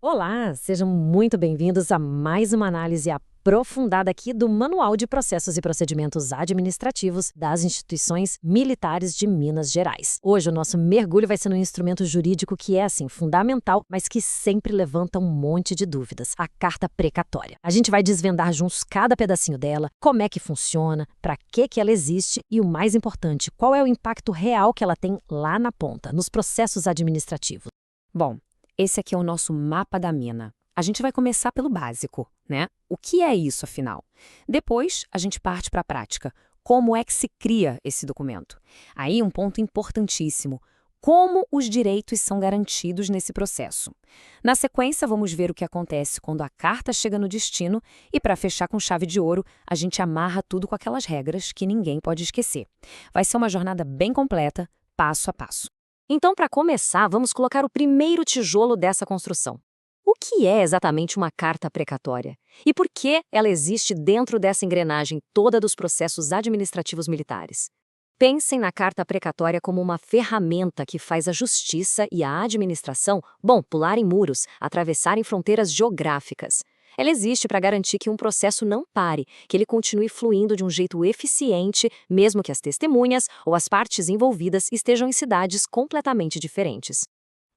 Olá, sejam muito bem-vindos a mais uma análise aprofundada aqui do Manual de Processos e Procedimentos Administrativos das Instituições Militares de Minas Gerais. Hoje o nosso mergulho vai ser num instrumento jurídico que é, assim, fundamental, mas que sempre levanta um monte de dúvidas, a Carta Precatória. A gente vai desvendar juntos cada pedacinho dela, como é que funciona, para que ela existe e, o mais importante, qual é o impacto real que ela tem lá na ponta, nos processos administrativos. Bom, esse aqui é o nosso mapa da mina. A gente vai começar pelo básico, né? O que é isso, afinal? Depois, a gente parte para a prática. Como é que se cria esse documento? Aí, um ponto importantíssimo. Como os direitos são garantidos nesse processo? Na sequência, vamos ver o que acontece quando a carta chega no destino e, para fechar com chave de ouro, a gente amarra tudo com aquelas regras que ninguém pode esquecer. Vai ser uma jornada bem completa, passo a passo. Então, para começar, vamos colocar o primeiro tijolo dessa construção. O que é exatamente uma carta precatória? E por que ela existe dentro dessa engrenagem toda dos processos administrativos militares? Pensem na carta precatória como uma ferramenta que faz a justiça e a administração, pularem muros, atravessarem fronteiras geográficas. Ela existe para garantir que um processo não pare, que ele continue fluindo de um jeito eficiente, mesmo que as testemunhas ou as partes envolvidas estejam em cidades completamente diferentes.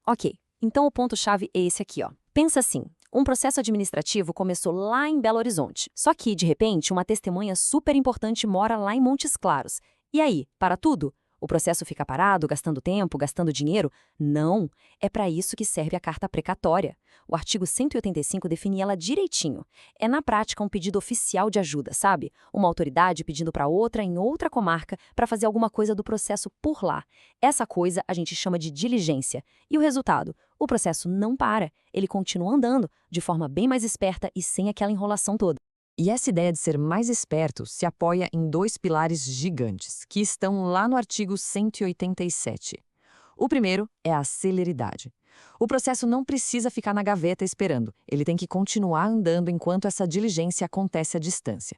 Ok, então o ponto-chave é esse aqui, ó. Pensa assim, um processo administrativo começou lá em Belo Horizonte, só que, de repente, uma testemunha super importante mora lá em Montes Claros. E aí, para tudo? O processo fica parado, gastando tempo, gastando dinheiro? Não, é para isso que serve a carta precatória. O artigo 185 define ela direitinho. É, na prática, um pedido oficial de ajuda, sabe? Uma autoridade pedindo para outra em outra comarca para fazer alguma coisa do processo por lá. Essa coisa a gente chama de diligência. E o resultado? O processo não para, ele continua andando, de forma bem mais esperta e sem aquela enrolação toda. E essa ideia de ser mais esperto se apoia em dois pilares gigantes, que estão lá no artigo 187. O primeiro é a celeridade. O processo não precisa ficar na gaveta esperando, ele tem que continuar andando enquanto essa diligência acontece à distância.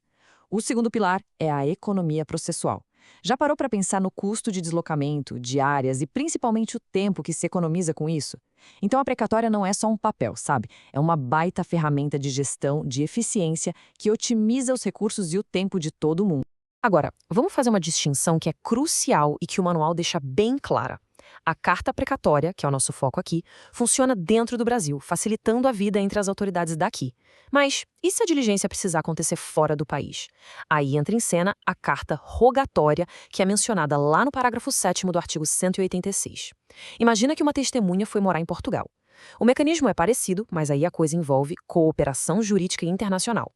O segundo pilar é a economia processual. Já parou para pensar no custo de deslocamento, diárias e principalmente o tempo que se economiza com isso? Então a precatória não é só um papel, sabe? É uma baita ferramenta de gestão, de eficiência, que otimiza os recursos e o tempo de todo mundo. Agora, vamos fazer uma distinção que é crucial e que o manual deixa bem clara. A carta precatória, que é o nosso foco aqui, funciona dentro do Brasil, facilitando a vida entre as autoridades daqui. Mas e se a diligência precisar acontecer fora do país? Aí entra em cena a carta rogatória, que é mencionada lá no parágrafo 7º do artigo 186. Imagina que uma testemunha foi morar em Portugal. O mecanismo é parecido, mas aí a coisa envolve cooperação jurídica internacional.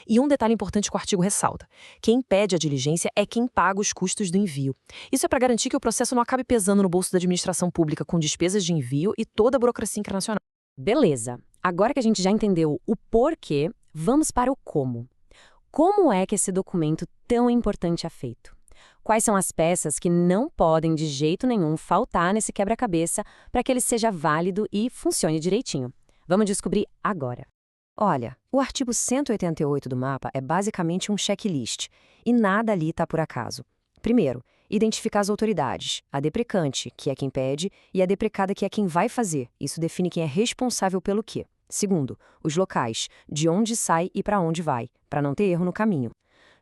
E um detalhe importante que o artigo ressalta: quem pede a diligência é quem paga os custos do envio. Isso é para garantir que o processo não acabe pesando no bolso da administração pública com despesas de envio e toda a burocracia internacional. Beleza, agora que a gente já entendeu o porquê, vamos para o como. Como é que esse documento tão importante é feito? Quais são as peças que não podem de jeito nenhum faltar nesse quebra-cabeça para que ele seja válido e funcione direitinho? Vamos descobrir agora. Olha, o artigo 188 do mapa é basicamente um checklist, e nada ali está por acaso. Primeiro, identificar as autoridades, a deprecante, que é quem pede, e a deprecada, que é quem vai fazer. Isso define quem é responsável pelo quê. Segundo, os locais, de onde sai e para onde vai, para não ter erro no caminho.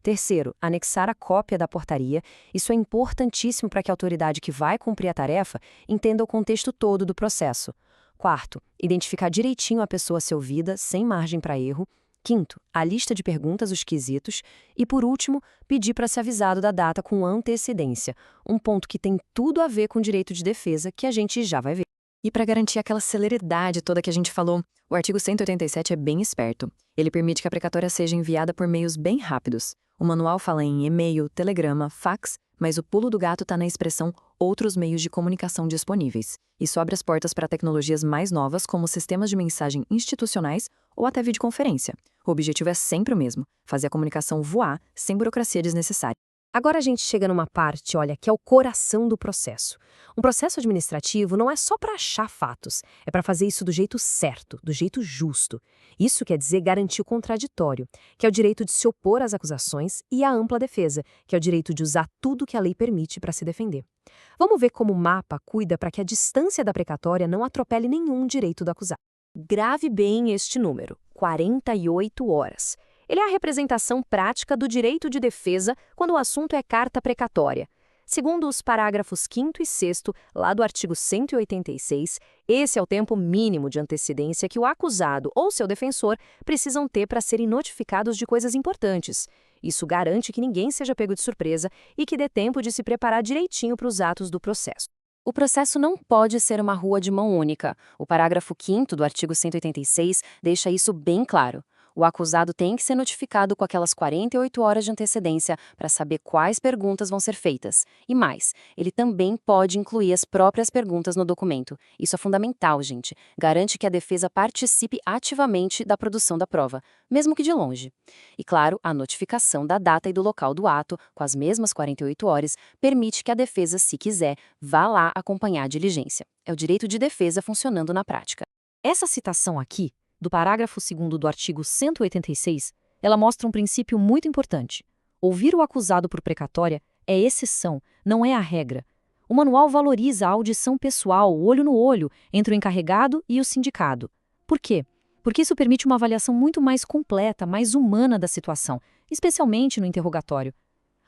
Terceiro, anexar a cópia da portaria. Isso é importantíssimo para que a autoridade que vai cumprir a tarefa entenda o contexto todo do processo. Quarto, identificar direitinho a pessoa a ser ouvida, sem margem para erro. Quinto, a lista de perguntas, os quesitos. E, por último, pedir para ser avisado da data com antecedência. Um ponto que tem tudo a ver com o direito de defesa, que a gente já vai ver. E para garantir aquela celeridade toda que a gente falou, o artigo 187 é bem esperto. Ele permite que a precatória seja enviada por meios bem rápidos. O manual fala em e-mail, telegrama, fax, mas o pulo do gato está na expressão outros meios de comunicação disponíveis. Isso abre as portas para tecnologias mais novas, como sistemas de mensagem institucionais ou até videoconferência. O objetivo é sempre o mesmo: fazer a comunicação voar sem burocracia desnecessária. Agora a gente chega numa parte, olha, que é o coração do processo. Um processo administrativo não é só para achar fatos, é para fazer isso do jeito certo, do jeito justo. Isso quer dizer garantir o contraditório, que é o direito de se opor às acusações, e a ampla defesa, que é o direito de usar tudo que a lei permite para se defender. Vamos ver como o mapa cuida para que a distância da precatória não atropele nenhum direito do acusado. Grave bem este número, 48 horas. Ele é a representação prática do direito de defesa quando o assunto é carta precatória. Segundo os parágrafos 5º e 6º, lá do artigo 186, esse é o tempo mínimo de antecedência que o acusado ou seu defensor precisam ter para serem notificados de coisas importantes. Isso garante que ninguém seja pego de surpresa e que dê tempo de se preparar direitinho para os atos do processo. O processo não pode ser uma rua de mão única. O parágrafo 5º do artigo 186 deixa isso bem claro. O acusado tem que ser notificado com aquelas 48 horas de antecedência para saber quais perguntas vão ser feitas. E mais, ele também pode incluir as próprias perguntas no documento. Isso é fundamental, gente. Garante que a defesa participe ativamente da produção da prova, mesmo que de longe. E claro, a notificação da data e do local do ato, com as mesmas 48 horas, permite que a defesa, se quiser, vá lá acompanhar a diligência. É o direito de defesa funcionando na prática. Essa citação aqui, do parágrafo 2º do artigo 186, ela mostra um princípio muito importante. Ouvir o acusado por precatória é exceção, não é a regra. O manual valoriza a audição pessoal, olho no olho, entre o encarregado e o sindicado. Por quê? Porque isso permite uma avaliação muito mais completa, mais humana da situação, especialmente no interrogatório.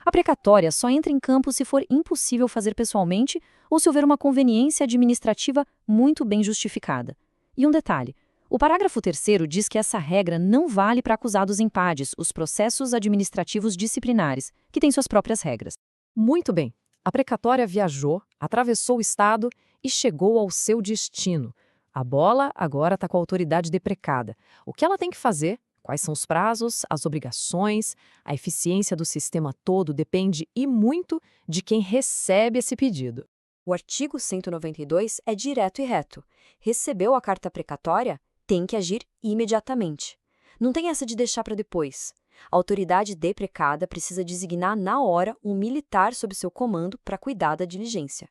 A precatória só entra em campo se for impossível fazer pessoalmente ou se houver uma conveniência administrativa muito bem justificada. E um detalhe. O parágrafo 3º diz que essa regra não vale para acusados em PADs, os processos administrativos disciplinares, que têm suas próprias regras. Muito bem. A precatória viajou, atravessou o estado e chegou ao seu destino. A bola agora está com a autoridade deprecada. O que ela tem que fazer? Quais são os prazos, as obrigações? A eficiência do sistema todo depende e muito de quem recebe esse pedido. O artigo 192 é direto e reto. Recebeu a carta precatória? Tem que agir imediatamente. Não tem essa de deixar para depois. A autoridade deprecada precisa designar na hora um militar sob seu comando para cuidar da diligência.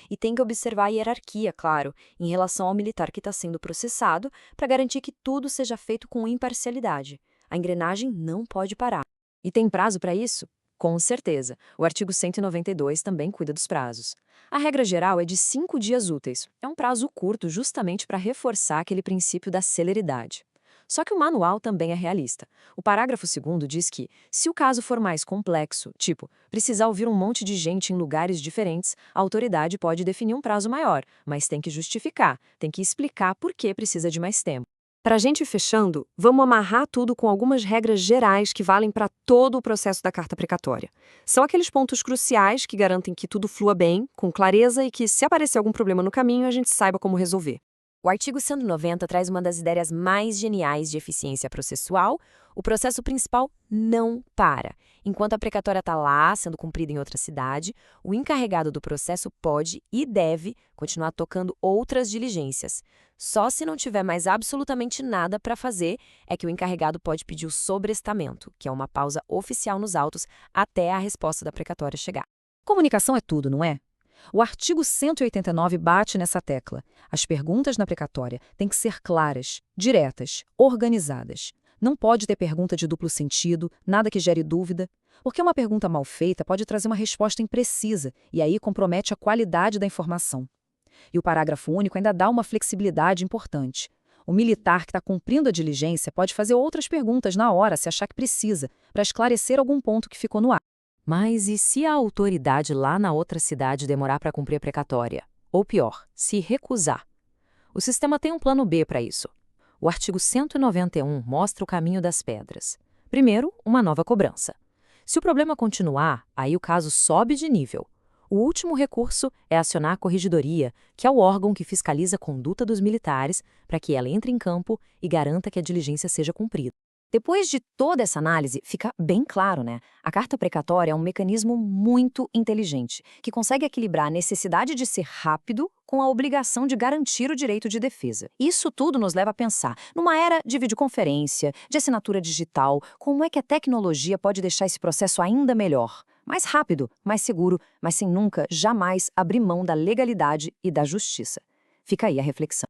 E tem que observar a hierarquia, claro, em relação ao militar que está sendo processado, para garantir que tudo seja feito com imparcialidade. A engrenagem não pode parar. E tem prazo para isso? Com certeza. O artigo 192 também cuida dos prazos. A regra geral é de 5 dias úteis. É um prazo curto justamente para reforçar aquele princípio da celeridade. Só que o manual também é realista. O parágrafo 2º diz que, se o caso for mais complexo, tipo, precisar ouvir um monte de gente em lugares diferentes, a autoridade pode definir um prazo maior, mas tem que justificar, tem que explicar por que precisa de mais tempo. Para a gente ir fechando, vamos amarrar tudo com algumas regras gerais que valem para todo o processo da carta precatória. São aqueles pontos cruciais que garantem que tudo flua bem, com clareza e que, se aparecer algum problema no caminho, a gente saiba como resolver. O artigo 190 traz uma das ideias mais geniais de eficiência processual. O processo principal não para. Enquanto a precatória está lá, sendo cumprida em outra cidade, o encarregado do processo pode e deve continuar tocando outras diligências. Só se não tiver mais absolutamente nada para fazer é que o encarregado pode pedir o sobrestamento, que é uma pausa oficial nos autos até a resposta da precatória chegar. Comunicação é tudo, não é? O artigo 189 bate nessa tecla. As perguntas na precatória têm que ser claras, diretas, organizadas. Não pode ter pergunta de duplo sentido, nada que gere dúvida, porque uma pergunta mal feita pode trazer uma resposta imprecisa e aí compromete a qualidade da informação. E o parágrafo único ainda dá uma flexibilidade importante. O militar que está cumprindo a diligência pode fazer outras perguntas na hora, se achar que precisa, para esclarecer algum ponto que ficou no ar. Mas e se a autoridade lá na outra cidade demorar para cumprir a precatória? Ou pior, se recusar? O sistema tem um plano B para isso. O artigo 191 mostra o caminho das pedras. Primeiro, uma nova cobrança. Se o problema continuar, aí o caso sobe de nível. O último recurso é acionar a Corregedoria, que é o órgão que fiscaliza a conduta dos militares para que ela entre em campo e garanta que a diligência seja cumprida. Depois de toda essa análise, fica bem claro, né? A carta precatória é um mecanismo muito inteligente, que consegue equilibrar a necessidade de ser rápido com a obrigação de garantir o direito de defesa. Isso tudo nos leva a pensar, numa era de videoconferência, de assinatura digital, como é que a tecnologia pode deixar esse processo ainda melhor? Mais rápido, mais seguro, mas sem nunca, jamais abrir mão da legalidade e da justiça. Fica aí a reflexão.